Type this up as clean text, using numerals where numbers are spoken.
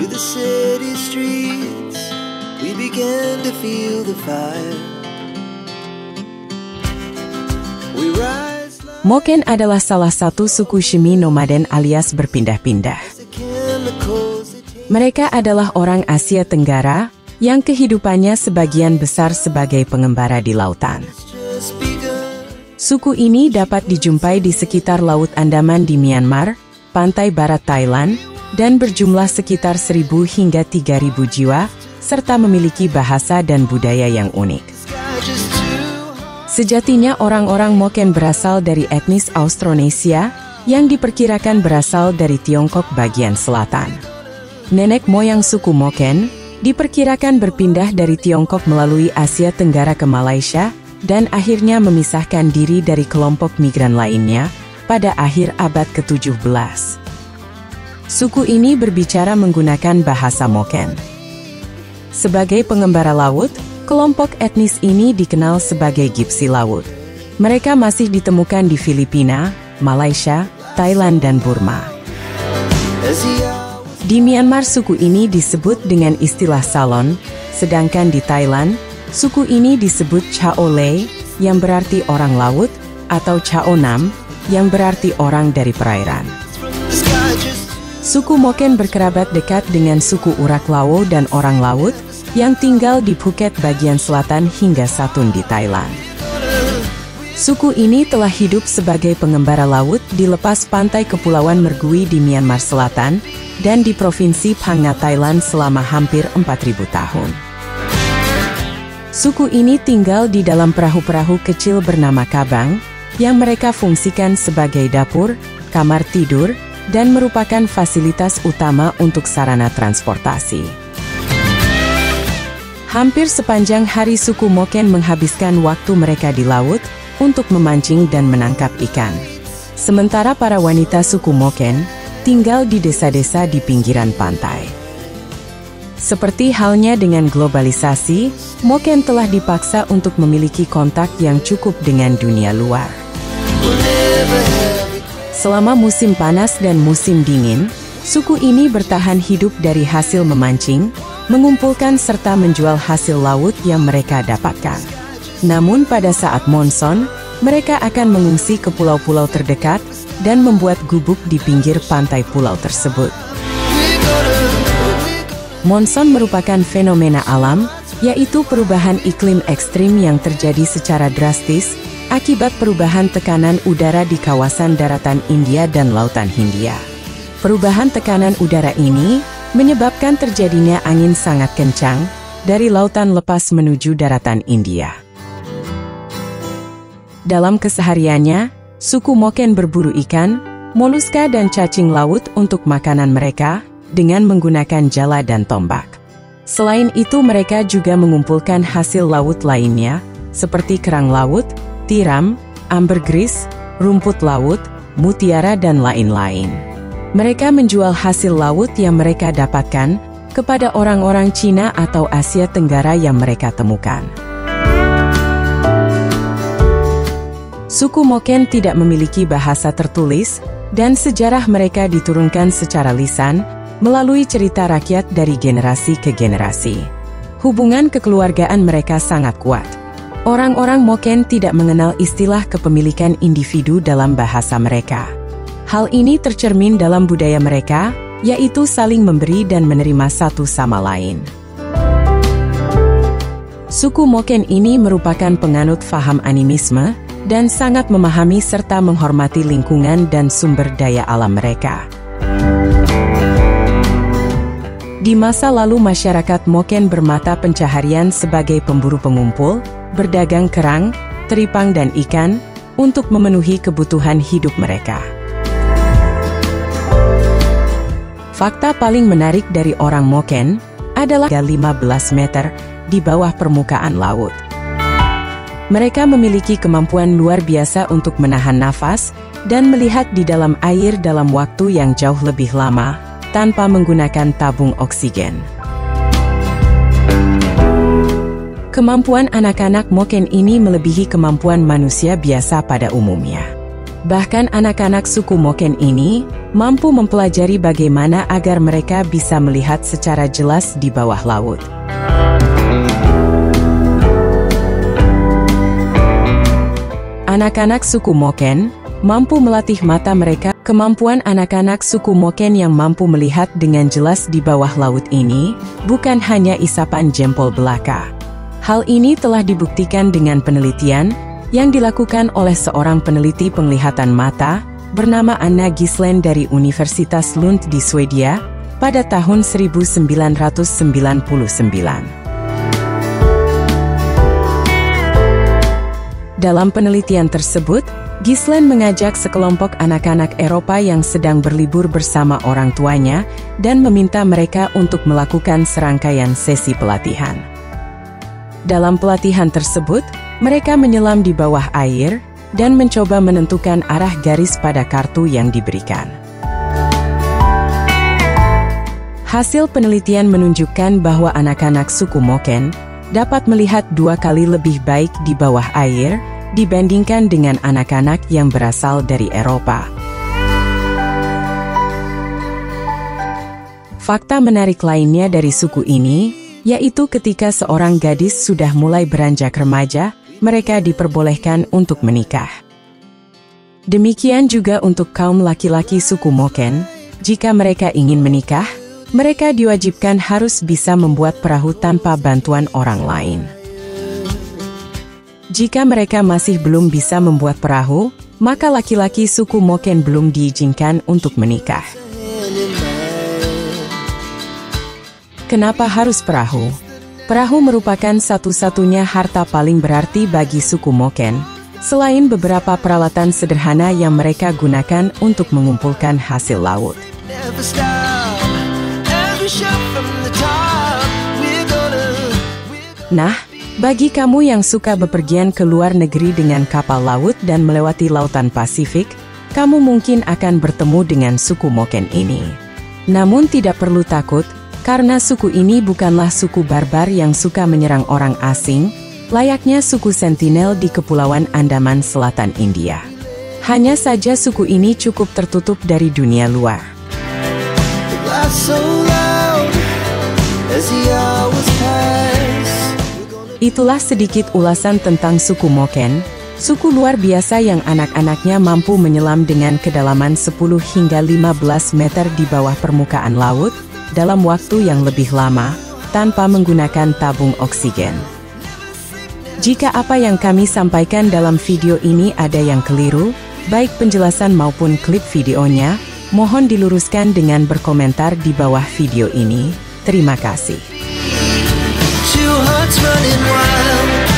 the city streets, we began to feel the fire. We rise like Moken adalah salah satu suku Shimi nomaden alias berpindah-pindah. the chemicals that take Mereka adalah orang Asia Tenggara yang kehidupannya sebagian besar sebagai pengembara di lautan. just begun. Suku ini dapat dijumpai di sekitar Laut Andaman di Myanmar, pantai barat Thailand, dan berjumlah sekitar 1.000 hingga 3.000 jiwa, serta memiliki bahasa dan budaya yang unik. Sky just too hot. Sejatinya orang-orang Moken berasal dari etnis Austronesia, yang diperkirakan berasal dari Tiongkok bagian selatan. Nenek moyang suku Moken diperkirakan berpindah dari Tiongkok melalui Asia Tenggara ke Malaysia, dan akhirnya memisahkan diri dari kelompok migran lainnya pada akhir abad ke-17. Suku ini berbicara menggunakan bahasa Moken. Sebagai pengembara laut, kelompok etnis ini dikenal sebagai Gipsi Laut. Mereka masih ditemukan di Filipina, Malaysia, Thailand, dan Burma. As the hours Di Myanmar suku ini disebut dengan istilah Salon, sedangkan di Thailand, suku ini disebut Chao Lei, yang berarti orang laut, atau Chao Nam, yang berarti orang dari perairan. from the sky just Suku Moken berkerabat dekat dengan suku Urak Lao dan orang laut, yang tinggal di Phuket bagian selatan hingga Satun di Thailand. Suku ini telah hidup sebagai pengembara laut di lepas pantai Kepulauan Mergui di Myanmar Selatan, dan di Provinsi Phang Nga, Thailand selama hampir 4.000 tahun. Suku ini tinggal di dalam perahu-perahu kecil bernama kabang, yang mereka fungsikan sebagai dapur, kamar tidur, dan merupakan fasilitas utama untuk sarana transportasi. Hampir sepanjang hari suku Moken menghabiskan waktu mereka di laut untuk memancing dan menangkap ikan. Sementara para wanita suku Moken tinggal di desa-desa di pinggiran pantai. Seperti halnya dengan globalisasi, Moken telah dipaksa untuk memiliki kontak yang cukup dengan dunia luar. Selama musim panas dan musim dingin, suku ini bertahan hidup dari hasil memancing, mengumpulkan serta menjual hasil laut yang mereka dapatkan. Namun pada saat monson, mereka akan mengungsi ke pulau-pulau terdekat dan membuat gubuk di pinggir pantai pulau tersebut. Monson merupakan fenomena alam, yaitu perubahan iklim ekstrim yang terjadi secara drastis akibat perubahan tekanan udara di kawasan daratan India dan Lautan Hindia. Perubahan tekanan udara ini menyebabkan terjadinya angin sangat kencang dari lautan lepas menuju daratan India. Dalam kesehariannya, suku Moken berburu ikan, moluska dan cacing laut untuk makanan mereka dengan menggunakan jala dan tombak. Selain itu mereka juga mengumpulkan hasil laut lainnya, seperti kerang laut, tiram, ambergris, rumput laut, mutiara dan lain-lain. Mereka menjual hasil laut yang mereka dapatkan kepada orang-orang Cina atau Asia Tenggara yang mereka temukan. Suku Moken tidak memiliki bahasa tertulis, dan sejarah mereka diturunkan secara lisan, melalui cerita rakyat dari generasi ke generasi. Hubungan kekeluargaan mereka sangat kuat. Orang-orang Moken tidak mengenal istilah kepemilikan individu dalam bahasa mereka. Hal ini tercermin dalam budaya mereka, yaitu saling memberi dan menerima satu sama lain. Suku Moken ini merupakan penganut faham animisme, dan sangat memahami serta menghormati lingkungan dan sumber daya alam mereka. Di masa lalu masyarakat Moken bermata pencaharian sebagai pemburu pengumpul, berdagang kerang, teripang dan ikan, untuk memenuhi kebutuhan hidup mereka. Fakta paling menarik dari orang Moken adalah 15 meter di bawah permukaan laut. Mereka memiliki kemampuan luar biasa untuk menahan nafas dan melihat di dalam air dalam waktu yang jauh lebih lama, tanpa menggunakan tabung oksigen. Kemampuan anak-anak Moken ini melebihi kemampuan manusia biasa pada umumnya. Bahkan anak-anak suku Moken ini mampu mempelajari bagaimana agar mereka bisa melihat secara jelas di bawah laut. Anak-anak suku Moken mampu melatih mata mereka. Kemampuan anak-anak suku Moken yang mampu melihat dengan jelas di bawah laut ini bukan hanya isapan jempol belaka. Hal ini telah dibuktikan dengan penelitian yang dilakukan oleh seorang peneliti penglihatan mata bernama Anna Gislen dari Universitas Lund di Swedia pada tahun 1999. Dalam penelitian tersebut, Gislen mengajak sekelompok anak-anak Eropa yang sedang berlibur bersama orang tuanya dan meminta mereka untuk melakukan serangkaian sesi pelatihan. Dalam pelatihan tersebut, mereka menyelam di bawah air dan mencoba menentukan arah garis pada kartu yang diberikan. Hasil penelitian menunjukkan bahwa anak-anak suku Moken dapat melihat 2 kali lebih baik di bawah air dibandingkan dengan anak-anak yang berasal dari Eropa. Fakta menarik lainnya dari suku ini, yaitu ketika seorang gadis sudah mulai beranjak remaja, mereka diperbolehkan untuk menikah. Demikian juga untuk kaum laki-laki suku Moken, jika mereka ingin menikah, mereka diwajibkan harus bisa membuat perahu tanpa bantuan orang lain. Jika mereka masih belum bisa membuat perahu, maka laki-laki suku Moken belum diizinkan untuk menikah. Kenapa harus perahu? Perahu merupakan satu-satunya harta paling berarti bagi suku Moken, selain beberapa peralatan sederhana yang mereka gunakan untuk mengumpulkan hasil laut. Nah, bagi kamu yang suka bepergian ke luar negeri dengan kapal laut dan melewati lautan Pasifik, kamu mungkin akan bertemu dengan suku Moken ini. Namun tidak perlu takut, karena suku ini bukanlah suku barbar yang suka menyerang orang asing, layaknya suku Sentinel di Kepulauan Andaman Selatan India. Hanya saja suku ini cukup tertutup dari dunia luar. Itulah sedikit ulasan tentang suku Moken, suku luar biasa yang anak-anaknya mampu menyelam dengan kedalaman 10 hingga 15 meter di bawah permukaan laut, dalam waktu yang lebih lama, tanpa menggunakan tabung oksigen. Jika apa yang kami sampaikan dalam video ini ada yang keliru, baik penjelasan maupun klip videonya, mohon diluruskan dengan berkomentar di bawah video ini. Terima kasih. Two hearts running wild.